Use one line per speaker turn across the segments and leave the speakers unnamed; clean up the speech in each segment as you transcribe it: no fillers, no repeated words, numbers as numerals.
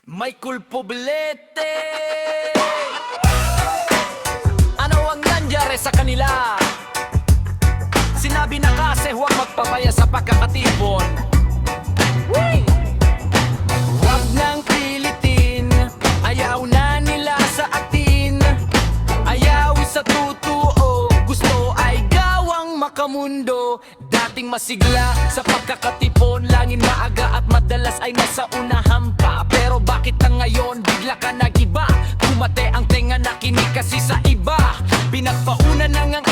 May kulpoblete. Ano ang nangyari sa kanila? Sinabi na kasi huwag magpapaya sa pagkakatipon. Huwag nang pilitin, ayaw na nila sa atin. Ayaw sa totoo, gusto ay gawang makamundo. Dating masigla sa pagkakatipon, langin maaga at madalas ay nasa unahan pa. Pero bakit na ngayon bigla ka nagiba? Kumate ang tenga, nakinig kasi sa iba. Pinagpauna na ngang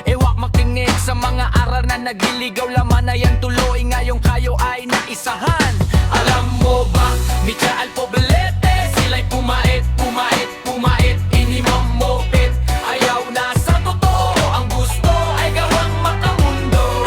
ewak makinig sa mga aral na nagliligaw. Laman na yan tuloy ngayong kayo ay naisahan. Alam mo ba, Michael Poblete, sila'y pumait, pumait, pumait, inimamopit. Ayaw na sa totoo, ang gusto ay gawang makamundo.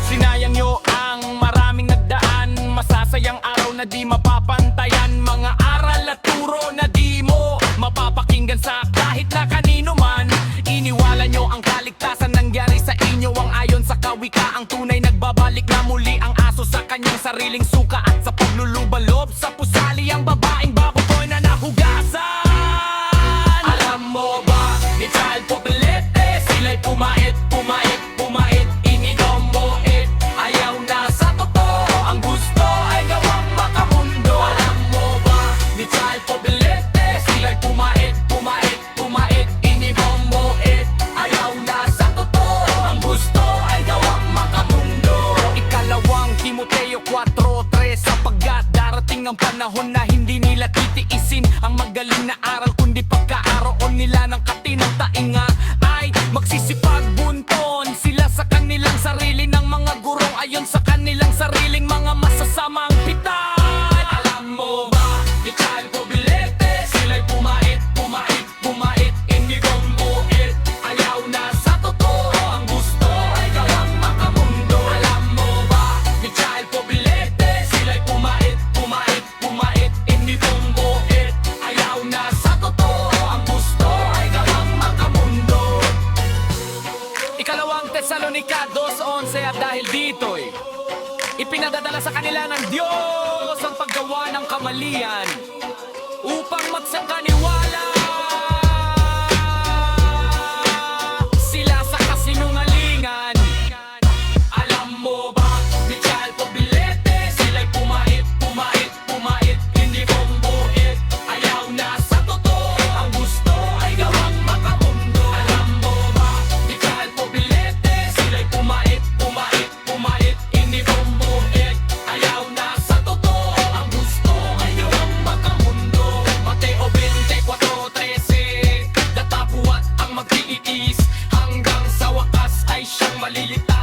Sinayang nyo ang maraming nagdaan, masasayang araw na di mapapantayan. Mga aral at turo na di mo mapapakinggan sa kahit na kanino man. Iniwala nyo ang kaligtasan, nangyari sa inyo ang ayon sa kawikaang tunay. Nagbabalik na muli ang aso sa kanyang sariling suka, at sa paglulubalob sa pusali ang babaeng baboy na nahugasan. Alam mo ba, ni Child Poblete, sila'y pumait, pumait, pumait, ininom mo it. Ayaw na sa totoo, ang gusto ay gawang makamundo. Alam mo ba, ni Child Poblete, sila'y pumait, pumait, pumait, ininom mo it. Ayaw na sa totoo, ang gusto ay gawang makamundo. Ikalawang Timoteo 4:3, sapagkat darating ang panahon na hindi nila titiisin ang magaling na aral, kundi pagkaaroon nila ng katinang tainga ay magsisipagbunton sila sa kanilang sarili ng mga gurong ayon sa kanilang sariling mga masasamang pitan. Alam mo ba, ni Child Poblete, sila'y pumait, pumait, pumait, inigong buit. Ayaw na sa totoo, ang gusto ay gawang makamundo. Alam mo ba, ni Child Poblete, sila'y pumait, pumait, pumait, inigong buit. Ayaw na sa totoo, ang gusto ay gawang makamundo. Ikalawang Tesalonica 2:11, at dahil dito'y ipinadadala sa kanila ng Diyos ang paggawa ng kamalian upang magsangkaniwala sila sa kasinungalingan. Alam mo ba, ni Child Poblete, sila'y pumait, pumait, pumait, hindi bumbuit. Ayaw na sa totoo, ang gusto ay gawang makamundo. Alam mo ba, ni Child Poblete, sila'y pumait, pumait, pumait, hindi bumbuit. Ayaw na sa totoo, ang gusto ay gawang makamundo. Mateo 24:13, datapuat ang magtitiis hanggang sa wakas ay siyang malilita.